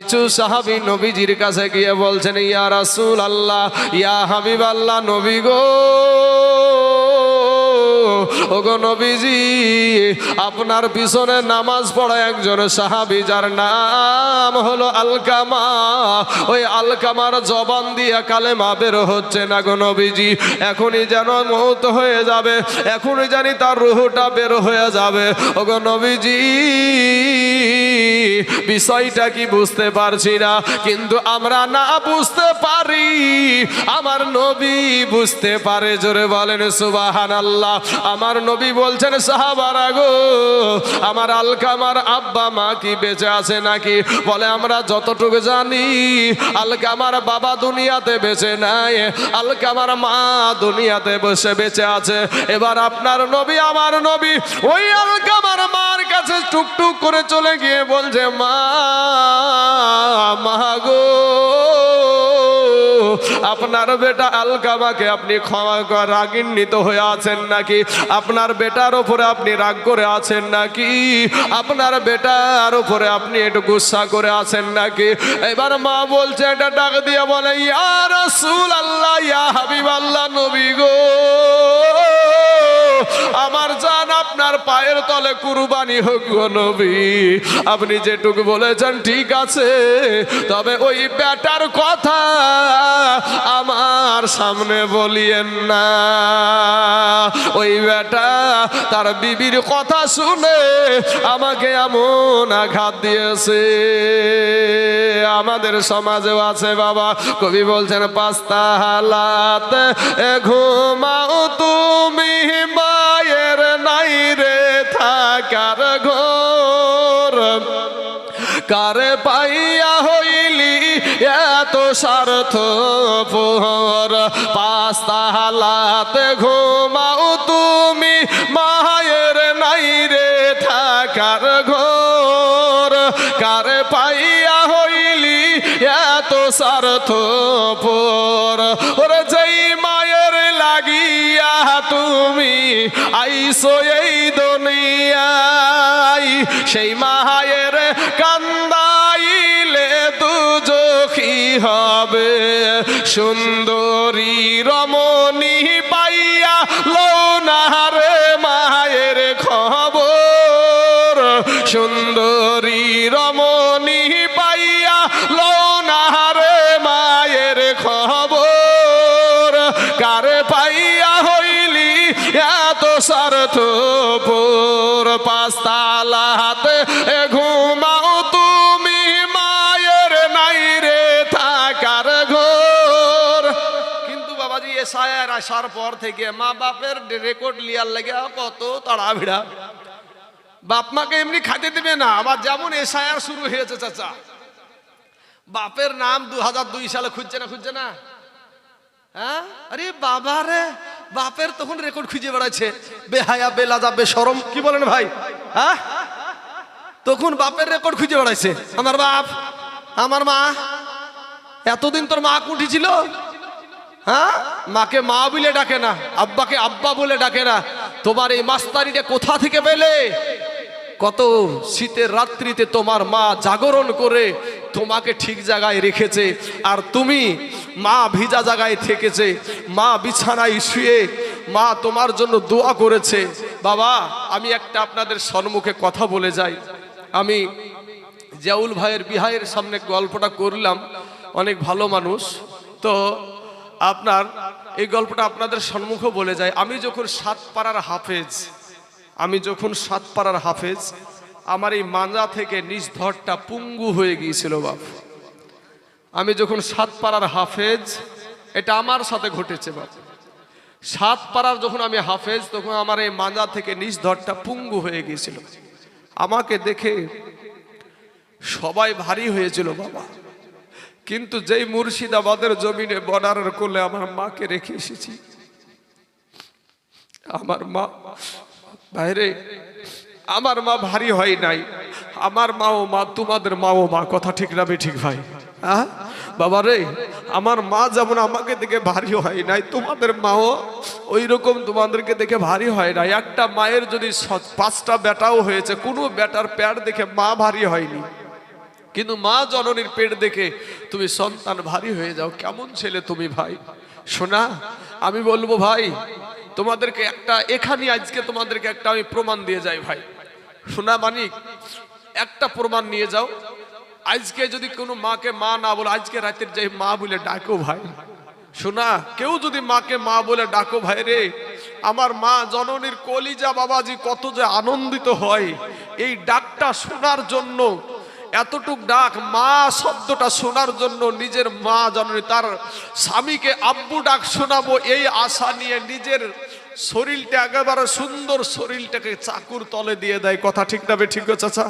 কিছু সাহাবী নবীজির কাছে গিয়ে বলছেন, ইয়া রাসূলুল্লাহ, ইয়া হাবিবাল্লাহ, নবী গো, ওগো নবীজি, আপনার পিছনে নামাজ পড়া একজন সাহাবী যার নাম হলো আলকামা, ওই আলকামার জবান দিয়ে কালেমা বের হচ্ছে না গো নবীজি, এখনই যেন মওত হয়ে যাবে, এখনই জানি তার রূহটা বের হয়ে যাবে। ওগো নবীজি, বিষয়টা কি বুঝতে পারছি না, কিন্তু আমরা না বুঝতে পারি, আমার নবী বুঝতে পারে। জোরে বলেন সুবহানাল্লাহ। আমার নবী বলছেন, সাহাবারা গো, আমার আলকামার আব্বা মা কি বেঁচে আছে নাকি? বলে, আমরা যতটুকু জানি আলকামার বাবা দুনিয়াতে বেঁচে নাই, আলকামার মা দুনিয়াতে বসে বেঁচে আছে। এবার আপনার নবী, আমার নবী, ওই আলকামার মার কাছে টুকটুক করে চলে গিয়ে বলছে, মা, মা গো, আপনার বেটা আলকামাকে আপনি ক্ষমা করে রাগান্বিত হয়ে আছেন নাকি? আপনার বেটার উপরে আপনি রাগ করে আছেন নাকি? আপনার বেটার উপরে আপনি একটু গুসা করে আছেন নাকি? এবার মা বলছে, এটা ডাক দিয়ে বলে, ইয়া রাসূলুল্লাহ, ইয়া হাবিবাল্লাহ, নবী গো, আমার জান আপনার পায়ের তলে কুরবানি হোক গো নবী, আপনি যেটুকু বলেছেন ঠিক আছে, তবে ওই বেটার কথা আমার সামনে বলিয়েন না। ওই বেটা তার বিবির কথা শুনে আমাকে এমন আঘাত দিয়েছে। আমাদের সমাজেও আছে বাবা, কবি বলছেন, পাঁচটা হালাত ঘুমাও তুমি, মায়ের নাই রে থাকার ঘর, কারে পাইয়া হইলি এত স্বার্থপর, পাঁচটা হালাতে ঘুমাও তুমি, মায়ের নাই রে থাকার ঘর, কারে পাইয়া হইলি এত স্বার্থপর। ওরে যেই মায়ের লাগিয়া তুমি আইসো এই দুনিয়ায়, সেই মায়ের কান্দাইলে দুজখী হবে, সুন্দরী রমণী পাইয়া লৌনারে মায়ের খবর, সুন্দরী রমণী পাইয়া লৌনারে মায়ের খবর, কারে পাইয়া হইলি এত স্বার্থপর, পাঁচতলা হাতে ঘুমাও তুমি, মায়ের নাই রে থাকার ঘর। কিন্তু বাবাজি, এসআইআর আসার পর থেকে মা বাপের রেকর্ড লিয়ার লাগে কত তাড়াভিড়া, বাপ মাকে এমনি খাইতে দিবে না। আবার যেমন এসআইআর শুরু হয়েছে চাচা, বাপের নাম 2002 সালে খুঁজছে না, খুঁজছে না? হ্যাঁ, আরে বাবা রে, বাপের তখন রেকর্ড খুঁজে বেড়াচ্ছে, বেহায়া বেলাজা বেশরম, কি বলেন ভাই? হ্যাঁ, তখন বাপের রেকর্ড খুঁজে বেড়াচ্ছে। আমার বাপ, আমার মা, এতদিন তোর মা কুঠি ছিল? হ্যাঁ, মাকে মা বলে ডাকে না, আব্বাকে আব্বা বলে ডাকে না। তোমার এই মাস্তারিটা কোথা থেকে পেলে? কত শীতের রাত্রিতে তোমার মা জাগরণ করে তোমাকে ঠিক জায়গায় রেখেছে, আর তুমি মা ভিজা জায়গায় থেকেছে, মা বিছানায় শুয়ে মা তোমার জন্য দোয়া করেছে। বাবা, আমি একটা আপনাদের সম্মুখে কথা বলে যাই। আমি জিয়াউল ভাইয়ের বিহায়ের সামনে গল্পটা করলাম, অনেক ভালো মানুষ, তো আপনার এই গল্পটা আপনাদের সম্মুখে বলে যায়। আমি যখন সাত পাড়ার হাফেজ, আমার এই মাঞ্জা থেকে নিজ ধরটা পুঙ্গু হয়ে গিয়েছিল বাপ। আমি যখন 7 পাড়ার হাফেজ, এটা আমার সাথে ঘটেছে বাপ। 7 পাড়ার যখন আমি হাফেজ, তখন আমার এই মাঞ্জা থেকে নিজ ধরটা পুঙ্গু হয়ে গিয়েছিল। আমাকে দেখে সবাই ভারী হয়েছিল বাবা, কিন্তু যেই মুর্শিদাবাদের জমিনে বর্ডারের কোলে আমার মাকে রেখে এসেছি, আমার মা বাইরে, আমার মা ভারী হয় নাই। আমার মাও মা, তোমাদের মাও মা, কথা ঠিক না ঠিক ভাই? হ্যাঁ বাবা রে, আমার মা যেমন আমাকে দেখে ভারী হয় নাই, তোমাদের মাও ওই রকম তোমাদেরকে দেখে ভারী হয় নাই। একটা মায়ের যদি 5টা বেটাও হয়েছে, কোনো বেটার প্যার দেখে মা ভারী হয়নি। কিন্তু মা জননীর পেট দেখে তুমি সন্তান ভারী হয়ে যাও। কেমন ছেলে তুমি ভাই। শোনা, আমি বলবো ভাই তোমাদেরকে একটা এখানে আজকে তোমাদেরকে একটা আমি প্রমাণ দিয়ে যাই ভাই। শোনা মানিক, একটা প্রমাণ নিয়ে যাও। আজকে যদি কোনো মাকে মা না বলে, আজকে রাতের যাই মা বলে ডাকো ভাই। শোনা, কেউ যদি মাকে মা বলে ডাকো ভাই রে, আমার মা জননীর কলিজা বাবাজি কত যে আনন্দিত হয় এই ডাকটা শোনার জন্য। এতটুক ডাক মা শব্দটা শোনার জন্য নিজের মা জননী তার স্বামীকে আব্বু ডাক শোনাবো এই আশা নিয়ে নিজের শরীরটা একেবারে সুন্দর শরীরটাকে চাকুর তলে দিয়ে দেয়। কথা ঠিক না ঠিক গো চাচা?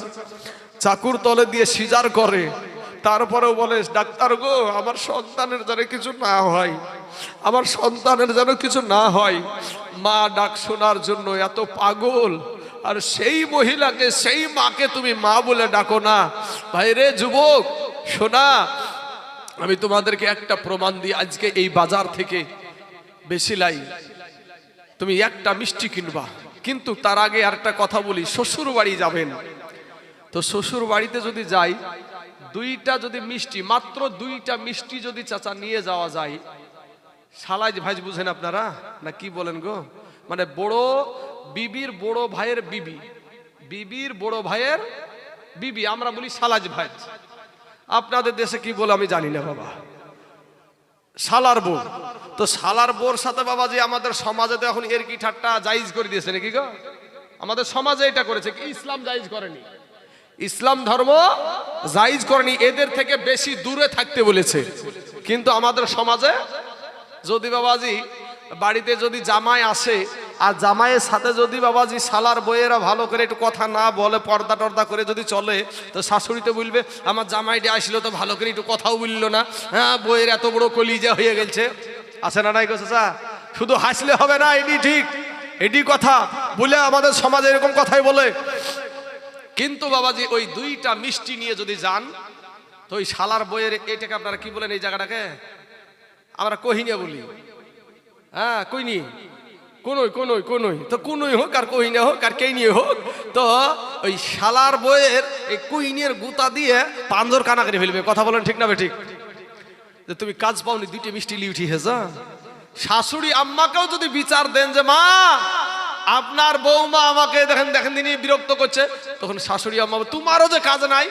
চাকুর তলে দিয়ে সিজার করে, তারপরেও বলে ডাক্তার গো আমার সন্তানের যেন কিছু না হয়, আমার সন্তানের যেন কিছু না হয়। মা ডাক শোনার জন্য এত পাগল, আর সেই মহিলাকে সেই মাকে তুমি মা বলে ডাকো না ভাই রে। যুবক শোনা, আমি তোমাদেরকে একটা প্রমাণ দিই। আজকে এই বাজার থেকে বেশি লাই তুমি একটা মিষ্টি কিনবা, কিন্তু তার আগে আরেকটা কথা বলি। শ্বশুর বাড়ি যাবেন তো শ্বশুর বাড়িতে যদি যাই, দুইটা যদি মিষ্টি, মাত্র দুইটা মিষ্টি যদি চাচা নিয়ে যাওয়া যায়, সালাইজ ভাইজ বুঝেন আপনারা না কি বলেন গো? মানে বড় বিবির বড় ভাইয়ের বিবি, বিবির বড় ভাইয়ের বিবি, আমরা বলি সালাজ ভাই। আপনাদের দেশে কি বলে আমি জানি না বাবা, শালার বউ। তো শালার বউর সাথে বাবাজি আমাদের সমাজে তো এখন এর কি ঠাট্টা জায়েজ করে দিয়েছে নাকি গো? আমাদের সমাজে এটা করেছে কি? ইসলাম জায়েজ করেনি, ইসলাম ধর্ম জায়েজ করেনি, এদের থেকে বেশি দূরে থাকতে বলেছে। কিন্তু আমাদের সমাজে যদি বাবাজি বাড়িতে যদি জামাই আসে, আর জামাইয়ের সাথে যদি বাবাজি শালার বইয়েরা ভালো করে একটু কথা না বলে, পর্দা টর্দা করে যদি চলে, তো শাশুড়িতে বলবে আমার জামাইটা আসলো তো ভালো করে একটু কথাও বললো না, হ্যাঁ বইয়ের এত বড় কলিজা হয়ে গেছে। আছে না নাই গো চাচা? শুধু হাসলে হবে না, এটি ঠিক, এটি কথা বলে আমাদের সমাজে এরকম কথাই বলে। কিন্তু বাবাজি ওই দুইটা মিষ্টি নিয়ে যদি যান, তো ওই শালার বইয়ের, এটাকে আপনারা কি বলেন এই জায়গাটাকে? আমরা কহিনা বলি। হ্যাঁ কইনি, কোনই কোনই কোনই, তো কোনই হোক আর কহিনা হোক আর কে নিয়ে হোক, তো ওই শালার বইয়ের এই কইনের গুতা দিয়ে পাঞ্জর কানা করে ফেলবে। কথা বলেন ঠিক না ঠিক? যে তুমি কাজ পাওনি, দুইটা মিষ্টি লিয়ে উঠি হেজা। শাশুড়ি আম্মাকেও যদি বিচার দেন যে মা আপনার বৌমা আমাকে দেখেন দেখেন দিনই বিরক্ত করছে, তখন শাশুড়ি আম্মা তোমারও যে কাজ নাই,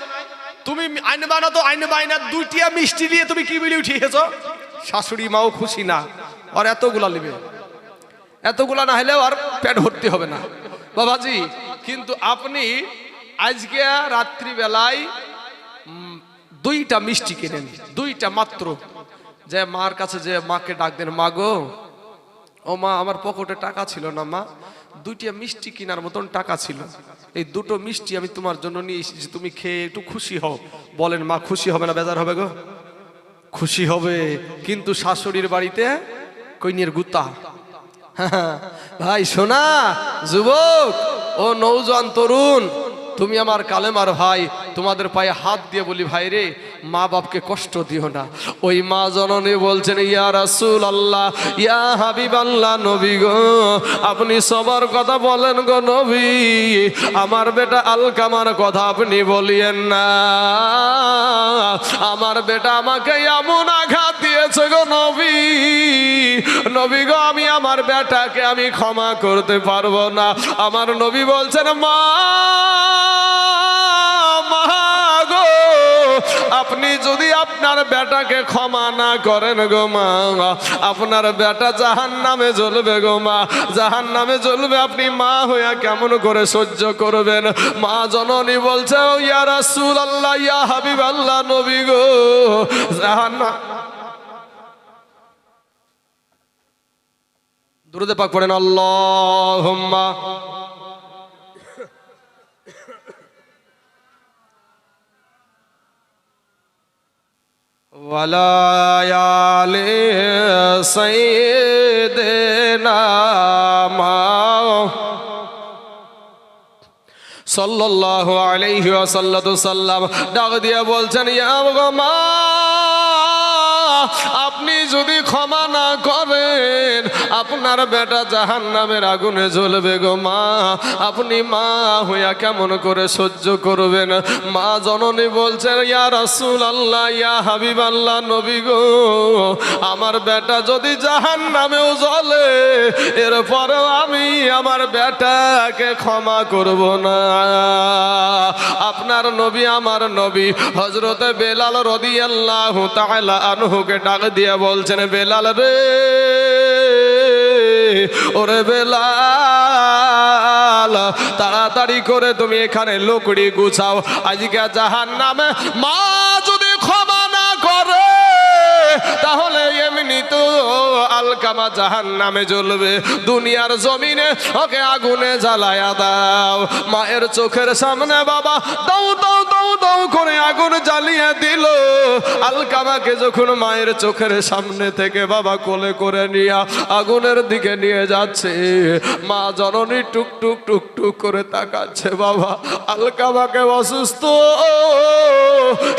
তুমি আইন বানা তো আইন বাইনা, দুইটা মিষ্টি দিয়ে তুমি কি বলে উঠিয়েছ? শাশুড়ি মাও খুশি না, আর এতগুলা নেবে, এতগুলা না হলেও আর পেট ভর্তি হবে না বাবাজি। কিন্তু আপনি আজকে রাত্রিবেলায় দুইটা মিষ্টি কিনেন, দুইটা মাত্র, যে মার কাছে যে মাকে ডাক দেন, মা গো ও মা আমার পকেটে টাকা ছিল না মা, দুইটা মিষ্টি কেনার মতন টাকা ছিল, এই দুটো মিষ্টি আমি তোমার জন্য নিয়ে এসেছি, তুমি খেয়ে একটু খুশি হও। বলেন মা খুশি হবে না বেজার হবে গো? খুশি হবে। কিন্তু শাশুড়ির বাড়িতে কইনের গুতা। ভাই শোনা, যুবক ও নৌজওয়ান তরুণ, তুমি আমার কালেমার ভাই, তোমাদের পায়ে হাত দিয়ে বলি ভাই রে, মা বাপকে কষ্ট দিও না। ওই মা জননী বলছেন ইয়া রাসূল আল্লাহ, ইয়া হাবিব আল্লাহ, নবী গো আপনি সবার কথা বলেন গো নবী, আমার বেটা আলকামার কথা আপনি বলিয়েন না, আমার বেটা আমাকে এমন আঘাত দিয়েছে গো নবী, নবী গো আমি আমার বেটাকে আমি ক্ষমা করতে পারবো না। আমার নবী বলছেন মা গো আপনি যদি আপনার বেটাকে ক্ষমা না করেন গো মা, আপনার বেটা জাহান্নামে জ্বলবে গো মা, জাহান্নামে জ্বলবে। আপনি মা হইয়া কেমন করে সহ্য করবেন? মা জননী বলছে ইয়া রাসূল আল্লাহ, ইয়া হাবিব আল্লাহ, নবী গো জাহান্নাম। দুরূদে পাক পড়েন আল্লাহুম্মা ওয়ালা আলি সাইয়্যিদিনা সাল্লাল্লাহু আলাইহি ওয়াসাল্লাম ডাক দিয়া বলছেন ইয়া মা আপনি যদি ক্ষমা না করেন আপনার বেটা জাহান্নামের আগুনে জ্বলবে গো মা। আপনি মা হইয়া কেমন করে সহ্য করবেন? মা জননী বলছেন, ইয়া রাসূলুল্লাহ, ইয়া হাবিবাল্লাহ, নবী গো, আমার বেটা যদি জাহান্নামেও জ্বলে এরপরেও আমি আমার বেটাকে ক্ষমা করব না। আপনার নবী, আমার নবী হযরতে বেলাল রাদিয়াল্লাহু তাআলা আনহুকে ডাক দিয়ে বলছেন, বেলাল রে, ওরে বেলাল, তাড়াতাড়ি করে তুমি এখানে লকড়ি গুছাও। আজকে জাহান্নামে মা যদি ক্ষমা না করে তাহলে এমনি তো আলকামা জাহান্নামে জ্বলবে। দুনিয়ার জমিনে ওকে আগুনে জ্বালায়া দাও। মায়ের চোখের সামনে বাবা দাও দাও দাও দাও করে আগুন জ্বালিয়ে দিল। আলকামাকে যখন মায়ের চোখের সামনে থেকে বাবা কোলে করে নিয়ে আগুনের দিকে নিয়ে যাচ্ছে, মা জননী টুক টুক টুক টুক করে তাকাচ্ছে। বাবা আলকামাকে অসুস্থ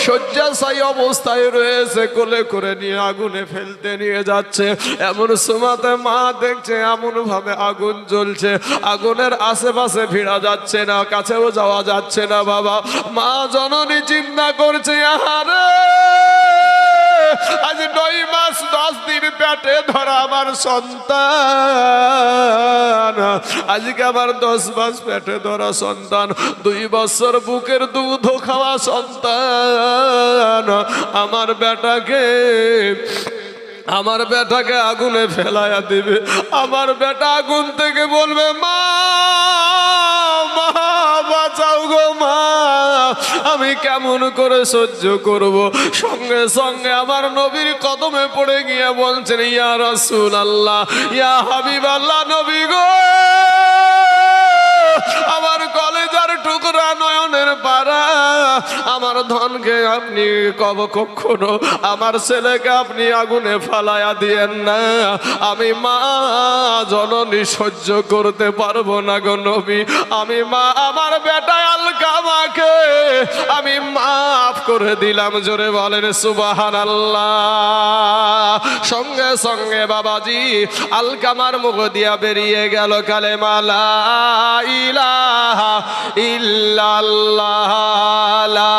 শয্যাশায়ী অবস্থায় রয়েছে, কোলে করে নিয়ে আগুনে ফেলতে নিয়ে যাচ্ছে। এমন সময়তে মা দেখছে এমন ভাবে আগুন জ্বলছে, আগুনের আশেপাশে ভিড়া যাচ্ছে না, কাছেও যাওয়া যাচ্ছে না। বাবা মা জননী চিন্তা করছে, আহারে আজ 9 মাস 10 দিন পেটে ধরা আমার সন্তান, আজকে আমার 10 মাস পেটে ধরা সন্তান, 2 বছর বুকের দুধ খাওয়া সন্তান, আমার বেটাকে আগুনে ফেলাইয়া দিবে। আমার বেটা আগুন থেকে বলবে, মা মা বাঁচাও গো মা, আমি কেমন করে সহ্য করব? সঙ্গে সঙ্গে আমার নবীর কদমে পড়ে গিয়ে বলছেন, ইয়া রাসূলুল্লাহ, ইয়া হাবিবাল্লাহ, নবী গো, আমার কলেজার টুকরা, নয়নের পারা, আমার ধনকে আপনি কখনো আমার ছেলেকে আপনি আগুনে ফালাইয়া দিয়েন না। আমি মা জননী সহ্য করতে পারবো না গো নবী। আমি মা, আমার বেটা আলকামাকে আমি মাফ করে দিলাম। জোরে বলেন সুবহানাল্লাহ। সঙ্গে সঙ্গে বাবাজি আলকামার মুখ দিয়া বেরিয়ে গেল কালেমা লা ইলাহা ইল্লাল্লাহ, লা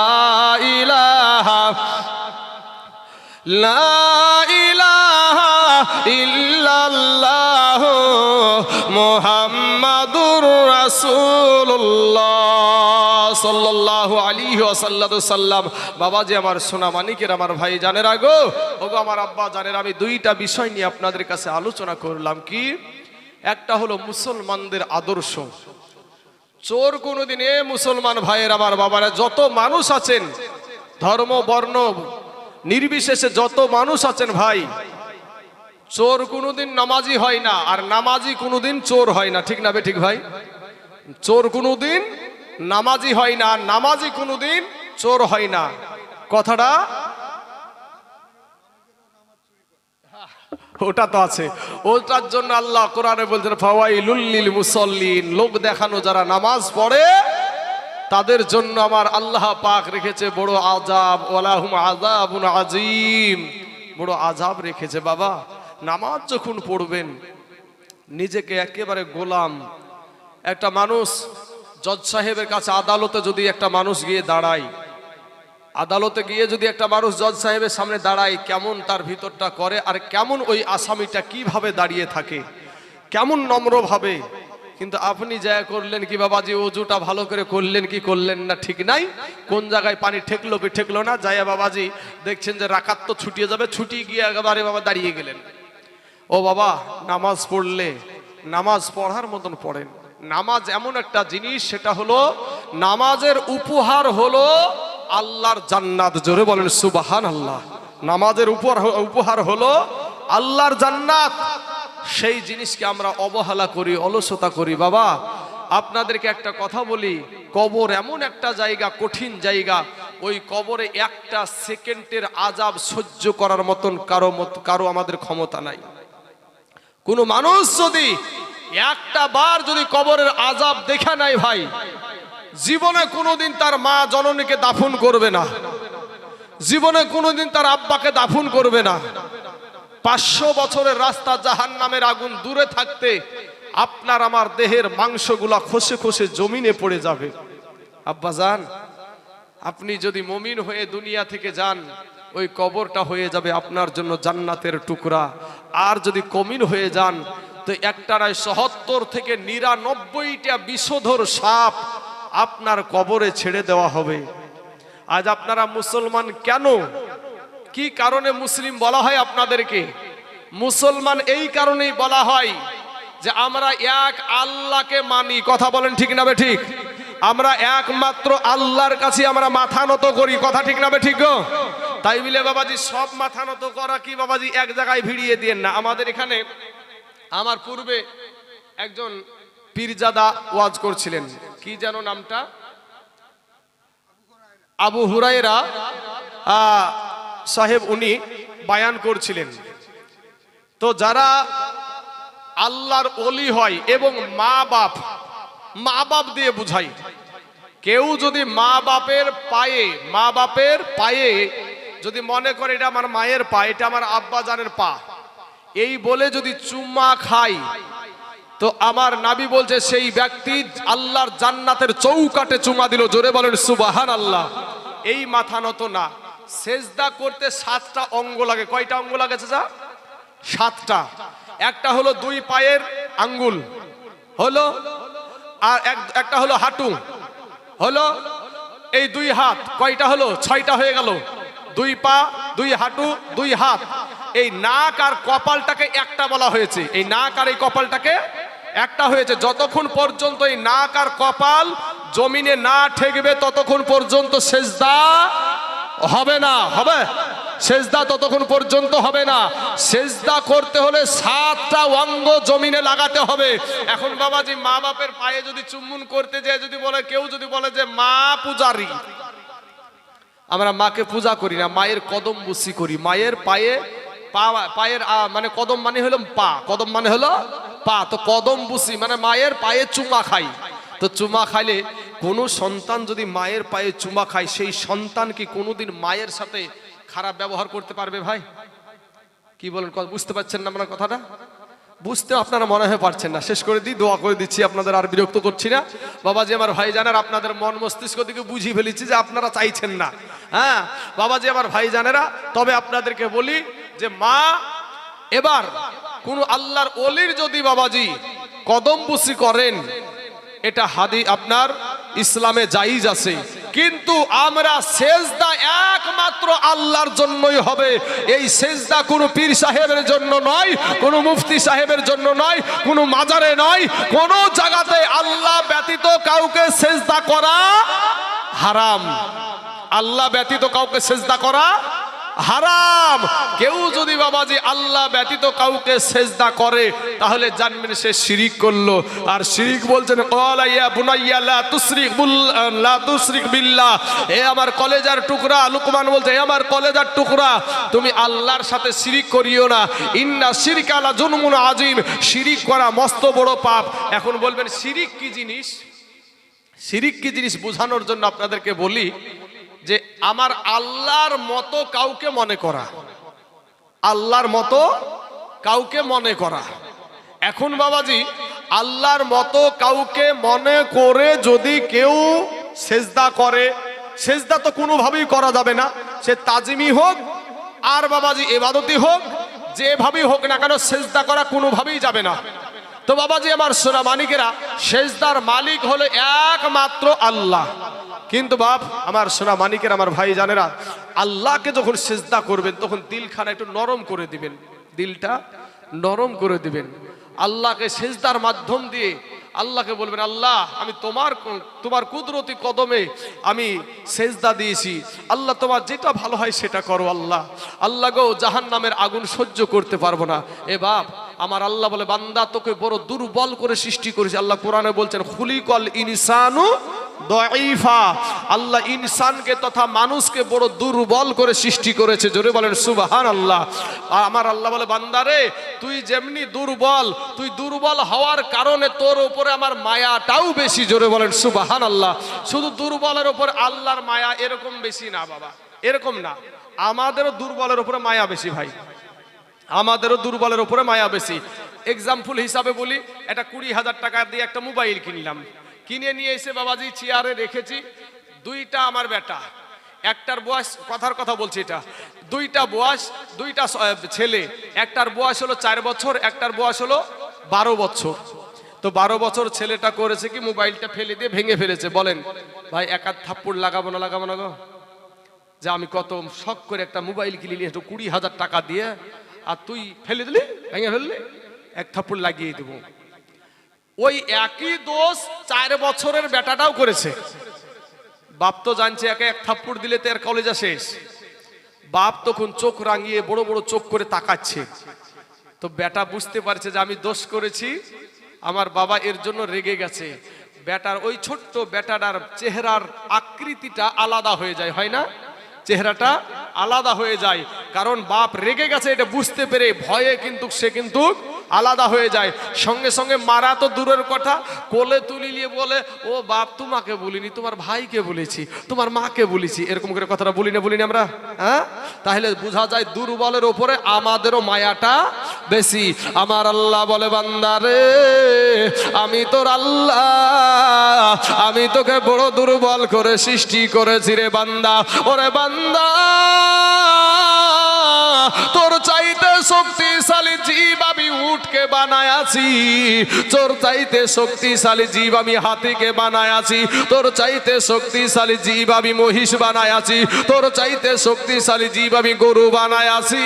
ইলাহা লা ইলাহা ইল্লাল্লাহ মুহাম্মাদুর রাসূলুল্লাহ সাল্লাল্লাহু আলাইহি ওয়াসাল্লাম। বাবাজি আমার সোনা মানিকের, আমার ভাই জানেরা গো, ওগো আমার আব্বা জানেরা, আমি 2টা বিষয় নিয়ে আপনাদের কাছে আলোচনা করলাম। কি? একটা হলো মুসলমানদের আদর্শ। চোর কোনোদিন, মুসলমান ভাইয়ের, আমার বাবারা, যত মানুষ আছেন ধর্ম বর্ণ নির্বিশেষে যত মানুষ আছেন ভাই, চোর কোনোদিন নামাজি হয় না, আর নামাজি কোনোদিন চোর হয় না। ঠিক না বে ঠিক ভাই? চোর কোনোদিন নামাজি হয় না, আর নামাজি কোনোদিন চোর হয় না। কথাটা ওটা তো আছে, ওটার জন্য আল্লাহ কোরআনে বলছেন, ফাওয়াইলুল লিল মুসাল্লিন, লোক দেখানো যারা নামাজ পড়ে তাদের জন্য আমার আল্লাহ পাক রেখেছে বড় আযাব, ওয়ালাহুম আযাবুন আযীম, বড় আযাব রেখেছে। বাবা নামাজ যখন পড়বেন নিজেকে একেবারে গোলাম, একটা মানুষ জজ সাহেবের কাছে, আদালতে যদি একটা মানুষ গিয়ে দাঁড়ায়, আদালতে গিয়ে যদি একটা মানুষ জজ সাহেবের সামনে দাঁড়ায়, কেমন তার ভিতরটা করে, আর কেমন ওই আসামিটা কিভাবে দাঁড়িয়ে থাকে, কেমন নম্রভাবে। কিন্তু আপনি যা করলেন কি বাবাজি, ওযুটা ভালো করে করলেন কি করলেন না ঠিক নাই, কোন জায়গায় পানি ঠেকলো কি ঠেকলো না, যাইয়া বাবাজি দেখছেন যে রাকাত তো ছুটিয়ে যাবে, ছুটি গিয়ে একেবারে বাবা দাঁড়িয়ে গেলেন। ও বাবা, নামাজ পড়লে নামাজ পড়ার মতন পড়েন। নামাজ এমন একটা জিনিস, সেটা হলো নামাজের উপহার হলো আল্লাহর জান্নাত। জোরে বলেন সুবহানাল্লাহ। নামাজের উপহার হলো আল্লাহর জান্নাত। সেই জিনিসকে আমরা অবহেলা করি, অলসতা করি। বাবা আপনাদেরকে একটা কথা বলি, কবর এমন একটা জায়গা, কঠিন জায়গা, ওই কবরে একটা সেকেন্ডের আযাব সহ্য করার মতন কারো আমাদের ক্ষমতা নাই। কোন মানুষ যদি একটা বার যদি কবরের আযাব দেখে নাই ভাই, জীবনে কোনোদিন তার মা জননীকে দাফন করবে না, জীবনে কোনোদিন তার আব্বাকে দাফন করবে না। 500 বছরের রাস্তা জাহান্নামের আগুন দূরে থাকতে আপনার আমার দেহের মাংসগুলা খসে খসে জমিনে পড়ে যাবে। আব্বাজান, আপনি যদি মুমিন হয়ে দুনিয়া থেকে যান, ওই কবরটা হয়ে যাবে আপনার জন্য জান্নাতের টুকরা। আর যদি কমিন হয়ে যান, তো একটারায় ৭৭ থেকে ৯৯টা বিষধর সাপ আপনার কবরে ছেড়ে দেওয়া হবে। আজ আপনারা মুসলমান কেন, কি কারণে মুসলিম বলা হয় আপনাদেরকে? মুসলমান এই কারণেই বলা হয় যে আমরা এক আল্লাহকে মানি। কথা বলেন ঠিক না বে ঠিক? আমরা একমাত্র আল্লাহর কাছে আমরা মাথা নত করি। কথা ঠিক না বে ঠিক গো? তাই বলে বাবাজি সব মাথা নত করা কি বাবাজি এক জায়গায় ভিড়িয়ে দিয়েন না। আমাদের এখানে আমার পূর্বে একজন পীরজাদা ওয়াজ করছিলেন, কি যেন নামটা, আবু হুরায়রা সাহেব, উনি বায়ান করছিলেন। তো যারা আল্লাহর ওলি হয় এবং মা বাপ দিয়ে বুঝাই, কেউ যদি মা বাপের পায়ে যদি মনে করে এটা আমার মায়ের পা, এটা আমার আব্বা জানের পা, এই বলে যদি চুম্মা খায়, তো আমার নবী বলছে সেই ব্যক্তি আল্লাহর জান্নাতের চৌকাঠে চুমা দিল। জোরে বলেন সুবহানাল্লাহ। এই মাথা নত না। সেজদা করতে 7টা অঙ্গ লাগে। কয়টা অঙ্গ লাগে চাচা? 7টা। একটা হলো 2 পায়ের আঙ্গুল হলো, আর একটা হলো হাঁটু হলো, এই 2 হাত কয়টা হলো? 6টা হয়ে গেল। 2 পা, 2 হাঁটু, 2 হাত। এই নাক আর কপালটাকে একটা বলা হয়েছে। এই নাক আর এই কপালটাকে একটা হয়েছে। যতক্ষণ পর্যন্ত এই নাক আর কপাল জমিনে না ঠেকবে ততক্ষণ পর্যন্ত সেজদা হবে না। হবে সেজদা ততক্ষণ পর্যন্ত হবে না। সেজদা করতে হলে 7টা অঙ্গ জমিনে লাগাতে হবে। এখন বাবাজি মা বাপের পায়ে যদি চুম্বন করতে যায়, যদি বলে কেউ যদি বলে যে মা পূজারি, আমরা মাকে পূজা করি না, মায়ের কদম বুসি করি। মায়ের পায়ের মানে কদম মানে হলো পা, কদম মানে হলো পা। তো কদম বুসি মানে মায়ের পায়ে চুমা খাই। তো চুমা খাইলে কোনো সন্তান যদি মায়ের পায়ে চুমা খায়, সেই সন্তান কি কোনোদিন মায়ের সাথে খারাপ ব্যবহার করতে পারবে? ভাই কি বলেন? বুঝতে পারছেন না আপনার কথাটা? বুঝতে আপনারা মনে হয় পারছেন না। শেষ করে দিই, দোয়া করে দিচ্ছি, আপনাদের আর বিরক্ত করছি না। বাবাজি আমার ভাইজানেরা, আপনাদের মন মস্তিষ্ক দিকে বুঝিয়ে ফেলেছি যে আপনারা চাইছেন না। হ্যাঁ বাবাজি আমার ভাইজানেরা, তবে আপনাদেরকে বলি যে মা, এবার কোন আল্লাহর ওলির যদি বাবাজি কদম বুসি করেন, এটা আপনার ইসলামে জায়েজ আছে, কিন্তু আমরা সেজদা একমাত্র আল্লাহর জন্যই হবে। এই সেজদা কোনো পীর সাহেবের জন্য নয়, কোনো মুফতি সাহেবের জন্য নয়, কোনো মাজারে নয়, কোনো জায়গাতে আল্লাহ ব্যতীত কাউকে সেজদা করা হারাম। আল্লাহ ব্যতীত কাউকে সেজদা করা হারাম। কেউ যদি বাবাজি আল্লাহ ব্যতীত কাউকে সেজদা করে, তাহলে জানবেন সে শিরিক করলো। আর শিরিক বলছেন ক্বালা ইয়া বুনাইয়া লা তুশরিক বিল্লাহ। এ আমার কলেজার টুকরা, লুকমান বলছে এ আমার কলেজার টুকরা, তুমি আল্লাহর সাথে শিরিক করিও না। ইন্না শিরকা লা জুলমুন আযীম, শিরিক করা মস্ত বড় পাপ। এখন বলবেন শিরিক কি জিনিস? শিরিক কি জিনিস বোঝানোর জন্য আপনাদেরকে বলি যে আমার আল্লাহর মতো কাউকে মনে করা, আল্লাহর মতো কাউকে মনে করা। এখন বাবাজি আল্লাহর মতো কাউকে মনে করে যদি কেউ সেজদা করে, সেজদা তো কোনোভাবেই করা যাবে না, সে তাজিমি হোক আর বাবাজি ইবাদতি হোক, যেভাবেই হোক না কেন সেজদা করা কোনোভাবেই যাবে না। তো বাবাজি আমার সোনা মানিকেরা, সেজদার মালিক হলো একমাত্র আল্লাহ। কিন্তু বাপ আমার সোনা মানিকের, আমার ভাই জানেরা, আল্লাহকে যখন সেজদা করবেন তখন দিলখানা একটু নরম করে দিবেন, দিলটা নরম করে দিবেন। আল্লাহকে সেজদার মাধ্যম দিয়ে আল্লাহকে বলবেন, আল্লাহ আমি তোমার কুদরতি কদমে আমি সেজদা দিয়েছি, আল্লাহ তোমার যেটা ভালো হয় সেটা করো। আল্লাহ গো জাহান্নামের আগুন সহ্য করতে পারবো না। এ বাপ আমার আল্লাহ বলে, বান্দা তোকে বড় দুর্বল করে সৃষ্টি করেছে। আল্লাহ কোরআনে বলছেন খুলিকাল ইনসানু দাঈফা। আল্লাহ ইনসানকে তথা মানুষকে বড় দুর্বল করে সৃষ্টি করেছে। জোরে বলেন সুবহানাল্লাহ। আমার আল্লাহ বলে, বান্দারে তুই যেমনি দুর্বল, তুই দুর্বল হওয়ার কারণে তোর উপরে আমার মায়াটাও বেশি। জোরে বলেন সুবহানাল্লাহ। শুধু দুর্বলের উপর আল্লাহর মায়া এরকম বেশি না বাবা, এরকম না, আমাদেরও দুর্বলের উপরে মায়া বেশি ভাই, আমাদেরও দুর্বলের উপরে মায়া বেশি। এক্সাম্পল হিসাবে বলি, একটা 20,000 টাকা দিয়ে একটা মোবাইল কিনলাম, কিনে নিয়ে এসে বাবাজি চেয়ারে রেখেছি। দুইটা আমার বেটা, একটার বয়স, কথার কথা বলছি এটা, দুইটা বয়স, দুইটা ছেলে, একটার বয়স হলো 4 বছর, একটার বয়স হলো 12 বছর। তো 12 বছর ছেলেটা করেছে কি, মোবাইলটা ফেলে দিয়ে ভেঙে ফেলেছে। বলেন ভাই, এক আধ থাপ্পড় লাগাবো না লাগাবো না গো? যে আমি কত শখ করে একটা মোবাইল কিনে নিয়ে 20,000 টাকা দিয়ে, আর তুই ফেলে দিলি, ভেঙে ফেললি, এক থাপ্পড় লাগিয়ে দেবো। ওই একই দোষ 4 বছরের বেটাটাও করেছে। বাপ তো জানছে একে এক থাপ্পড় দিলে তো এর কলেজা শেষ। বাপ তখন চোখ রাঙিয়ে বড় বড় চোখ করে তাকাচ্ছে। তো বেটা বুঝতে পারছে যে আমি দোষ করেছি, আমার বাবা এর জন্য রেগে গেছে। বেটার ওই ছোট্ট বেটাটার চেহারার আকৃতিটা আলাদা হয়ে যায়, হয় না? চেহারাটা আলাদা হয়ে যায়, কারণ বাপ রেগে গেছে এটা বুঝতে পেরে ভয়ে কিন্তু সে কিন্তু আলাদা হয়ে যায়। সঙ্গে সঙ্গে মারা তো দূরের কথা, কোলে তুলি নিয়ে বলে, ও বাপ তোমাকে বলিনি, তোমার ভাইকে বলেছি, তোমার মাকে বলেছি, এরকম করে কথাটা বলিনি আমরা, হ্যাঁ? তাহলে বোঝা যায় দুর্বলের উপরে আমাদেরও মায়াটা বেশি। আমার আল্লাহ বলে, বান্দারে আমি তোর আল্লাহ, আমি তোকে বড় দুর্বল করে সৃষ্টি করেছি রে বান্দা। ওরে বান্দা, তোর চাইতে শক্তিশালী জীব আমি উটকে বানায় আছি, তোর চাইতে শক্তিশালী জীব আমি হাতিকে বানায় আছি, তোর চাইতে শক্তিশালী জীব আমি মহিষ বানায় আছি, তোর চাইতে শক্তিশালী জীব আমি গরু বানায় আছি,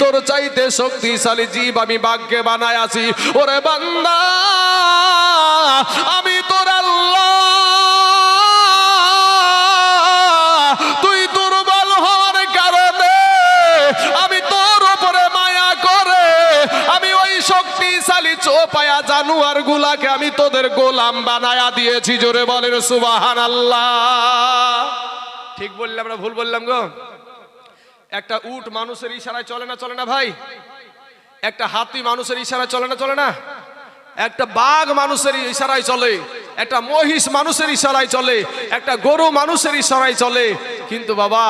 তোর চাইতে শক্তিশালী জীব আমি বাঘকে বানায় আছি। ওরে বান্দা, আমি তোর আল্লাহ, তুই দুর্বল হওয়ার কারণে আমি তোর উপরে মায়া করে আমি ওই শক্তিশালী চোপায়া জানোয়ার গুলাকে আমি তোদের গোলাম বানায়া দিয়েছি। জোরে বলেন সুবহানাল্লাহ। ঠিক বললাম না ভুল বললাম গো? একটা উট মানুষের ইশারায় চলে না, চলে না ভাই? একটা হাতি মানুষের ইশারায় চলে না, চলে না? একটা বাঘ মানুষের ইশারায় চলে, একটা মহিষ মানুষের ইশারায় চলে, একটা গরু মানুষের ইশারায় চলে। কিন্তু বাবা,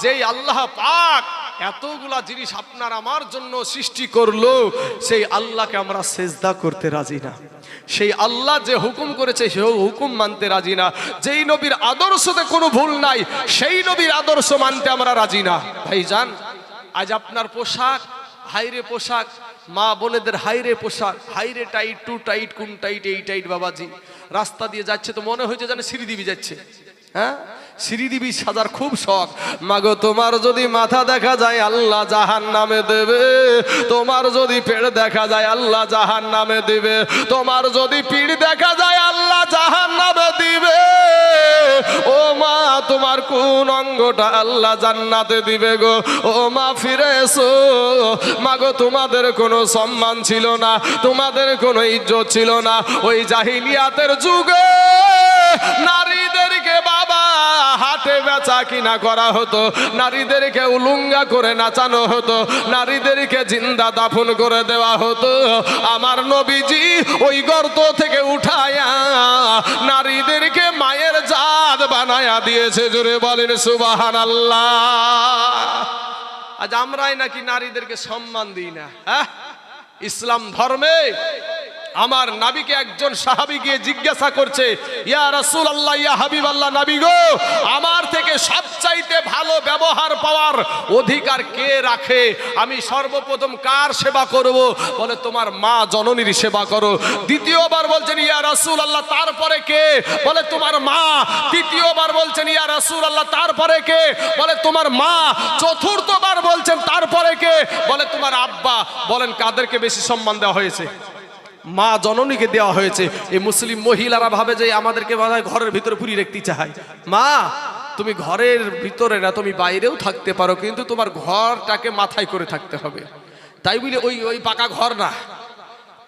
যেই আল্লাহ পাক এতগুলা জিনিস আপনার আমার জন্য সৃষ্টি করলো, সেই আল্লাহকে আমরা সেজদা করতে রাজি না। সেই আল্লাহ যে হুকুম করেছে সেই হুকুম মানতে রাজি না। যেই নবীর আদর্শতে কোনো ভুল নাই, সেই নবীর আদর্শ মানতে আমরা রাজি না। ভাইজান, আজ আপনার পোশাক, হাইরে পোশাক, মা বোনেদের হাইরে পোশাক, হাইরে টাইট, টু টাইট, কোন টাইট, এই টাইট। বাবাজি রাস্তা দিয়ে যাচ্ছে তো মনে হয়েছে যেন শ্রীদেবী যাচ্ছে, হ্যাঁ? শ্রীদেবী সাজার খুব শখ। মাগো, তোমার যদি মাথা দেখা যায় আল্লাহ জাহান্নামে দেবে, তোমার যদি পেট দেখা যায় আল্লাহ জাহান্নামে দিবে, তোমার যদি পিঠ দেখা যায় আল্লাহ জাহান্নামে দিবে। ও মা, তোমার কোন অঙ্গটা আল্লাহ জান্নাতে দিবে গো? ও মা, ফিরে এসো। মাগো, তোমাদের কোনো সম্মান ছিল না, তোমাদের কোনো ইজ্জত ছিল না। ওই জাহিলিয়াতের যুগে নারীদেরকে বাবা হাটে বেচা কিনা করা হতো, নারীদেরকে উলুঙ্গা করে নাচানো হতো, নারীদেরকে জিন্দা দাফন করে দেওয়া হতো। আমার নবীজি ওই গর্ত থেকে উঠায়া নারীদেরকে মায়ের জাত বানায়া দিয়েছে। জোরে বলেন সুবহানাল্লাহ। আজ আমরাই নাকি নারীদেরকে সম্মান দিই না, হ্যাঁ? ইসলাম ধর্মে আমার নবীকে একজন সাহাবী গিয়ে জিজ্ঞাসা করছে, ইয়া রাসূলুল্লাহ, ইয়া হাবিবাল্লাহ, নবী গো, আমার থেকে সবচাইতে ভালো ব্যবহার পাওয়ার অধিকার কে রাখে? আমি সর্বপ্রথম কার সেবা করব? বলে, তোমার মা জননীর সেবা করো। দ্বিতীয়বার বলছেন, ইয়া রাসূলুল্লাহ, তারপরে কে? বলে, তোমার মা। তৃতীয়বার বলছেন, ইয়া রাসূলুল্লাহ, তারপরে কে? বলে, তোমার মা। চতুর্থবার বলছেন, তারপরে কে? বলে, তোমার আব্বা। বলেন, কাদেরকে বেশি সম্মান দেওয়া হয়েছে? মা জননীকে দেওয়া হয়েছে। এই মুসলিম মহিলারা ভাবে যে আমাদেরকে ঘরের ভিতরে পুরিয়ে রাখতে চায়। মা, তুমি ঘরের ভিতরে না, তুমি বাইরেও থাকতে পারো, কিন্তু তোমার ঘরটাকে মাথায় করে থাকতে হবে। তাই বলে ওই পাকা ঘর না,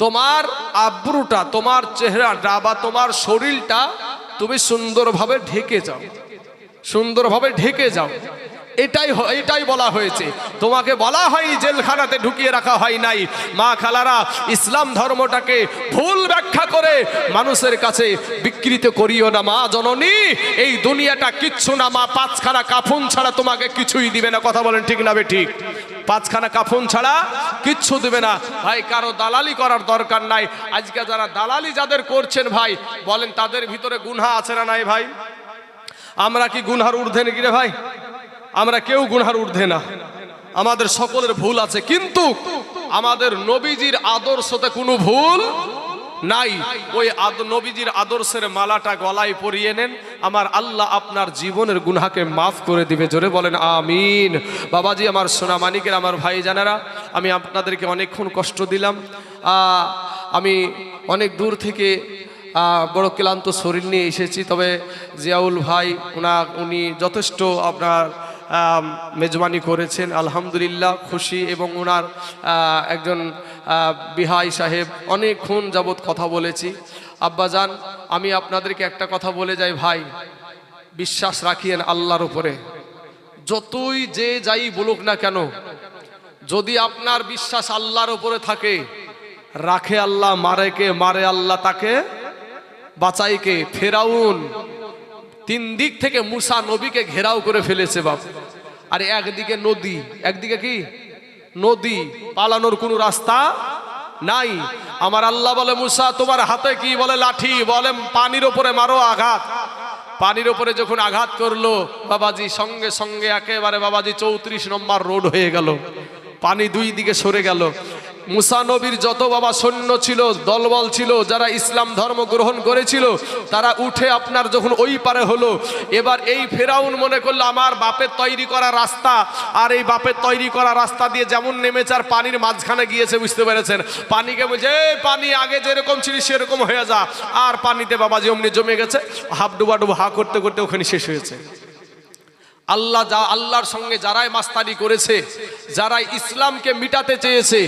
তোমার আব্রুটা, তোমার চেহারাটা বা তোমার শরীরটা তুমি সুন্দরভাবে ঢেকে যাও, সুন্দরভাবে ঢেকে যাও। এটাই বলা হয়েছে। তোমাকে বলা হয় জেলখানাতে ঢুকিয়ে রাখা হয় নাই। মা খালারা, ইসলাম ধর্মটাকে ভুল ব্যাখ্যা করে মানুষের কাছে বিকৃত করিও না। মা জননী, এই দুনিয়াটা কিচ্ছু না মা, পাঁচখানা কাফন ছাড়া তোমাকে কিছুই দিবে না। কথা বলেন ঠিক না ঠিক? পাঁচখানা কাফন ছাড়া কিচ্ছু দিবে না। ভাই কারো দালালি করার দরকার নাই। আজকে যারা দালালি যাদের করছেন ভাই, বলেন তাদের ভিতরে গুনাহ আছে না নাই ভাই? আমরা কি গুনহার ঊর্ধ্বে নাকি রে ভাই? আমরা কেউ গুনহার ঊর্ধ্বে না, আমাদের সকলের ভুল আছে, কিন্তু আমাদের নবীজির আদর্শতে কোনো ভুল নাই। ওই নবীজির আদর্শের মালাটা গলায় পরিয়ে নেন, আমার আল্লাহ আপনার জীবনের গুনাহকে মাফ করে দিবে। জোরে বলেন আমিন। বাবাজি, আমার সোনা মানিকের, আমার ভাই জানেরা, আমি আপনাদেরকে অনেকক্ষণ কষ্ট দিলাম। আমি অনেক দূর থেকে বড় ক্লান্ত শরীর নিয়ে এসেছি, তবে জিয়াউল ভাই উনি যথেষ্ট আপনার মেজবানি করেছেন, আলহামদুলিল্লাহ খুশি। এবং ওনার একজন বিহাই সাহেব অনেকক্ষণ যাবৎ কথা বলেছি। আব্বাজান, আমি আপনাদেরকে একটা কথা বলে যাই ভাই, বিশ্বাস রাখিয়েন আল্লাহর উপরে। যতই যে যাই বলুক না কেন, যদি আপনার বিশ্বাস আল্লাহর উপরে থাকে, রাখে আল্লাহ, মারে কে? মারে আল্লাহ, তাকে বাঁচাই কে? ফেরাউন 3 দিক থেকে মুসা নবীকে ঘেরাও করে ফেলেছে বাপ। আর একদিকে নদী, একদিকে কি নদী, পালানোর কোনো রাস্তা নাই। আমার আল্লাহ বলে, মুসা তোমার হাতে কি? বলে লাঠি। বলে পানির ওপরে মারো আঘাত। পানির ওপরে যখন আঘাত করলো বাবাজি, সঙ্গে সঙ্গে একেবারে বাবাজি 34 নম্বর রোড হয়ে গেল, পানি 2 দিকে সরে গেল। মুসা নবীর যত বাবা সৈন্য ছিল, দলবল ছিল, যারা ইসলাম ধর্ম গ্রহণ করেছিল, তারা উঠে আপনার যখন ওই পারে হলো, এবার এই ফেরাউন মনে করলো আমার বাপের তৈরি করা রাস্তা, আর এই বাপের তৈরি করা রাস্তা দিয়ে যেমন নেমেছে আর পানির মাঝখানে গিয়েছে, বুঝতে পেরেছেন? পানিকে বলছে, পানি আগে যেরকম ছিল সেরকম হয়ে যা। আর পানিতে বাবাজি অমনি জমে গেছে, হাফ ডুবা হা করতে করতে ওখানে শেষ হয়েছে। আল্লাহর সঙ্গে যারাই মাস্তানি করেছে, যারাই ইসলামকে মিটাতে চেয়েছে,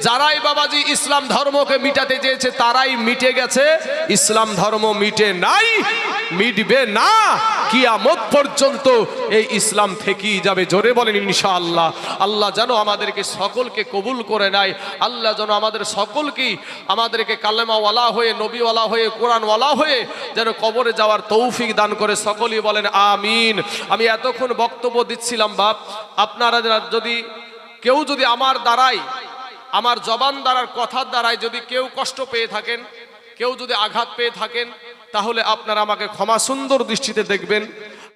যারাই বাবাজি ইসলাম ধর্মকে মিটাতে চেয়েছে, তারাই মিটে গেছে। ইসলাম ধর্ম মিটে নাই, মিটবে না, কিয়ামত পর্যন্ত এই ইসলাম থেকেই যাবে। জোরে বলেন ইনশাআল্লাহ। আল্লাহ যেন আমাদেরকে সকলকে কবুল করে নেয়। আল্লাহ যেন আমাদের সকলকে, আমাদেরকে কালেমাওয়ালা হয়ে, নবীওয়ালা হয়ে, কোরআনওয়ালা হয়ে যেন কবরে যাওয়ার তৌফিক দান করে। সকলেই বলেন আমিন। আমি এতক্ষণ বক্তব্য দিচ্ছিলাম বাপ, আপনারা যদি আমার দ্বারাই, আমার জবান দ্বারার কথার দ্বারাই যদি কেউ কষ্ট পেয়ে থাকেন, কেউ যদি আঘাত পেয়ে থাকেন, তাহলে আপনারা আমাকে ক্ষমা সুন্দর দৃষ্টিতে দেখবেন।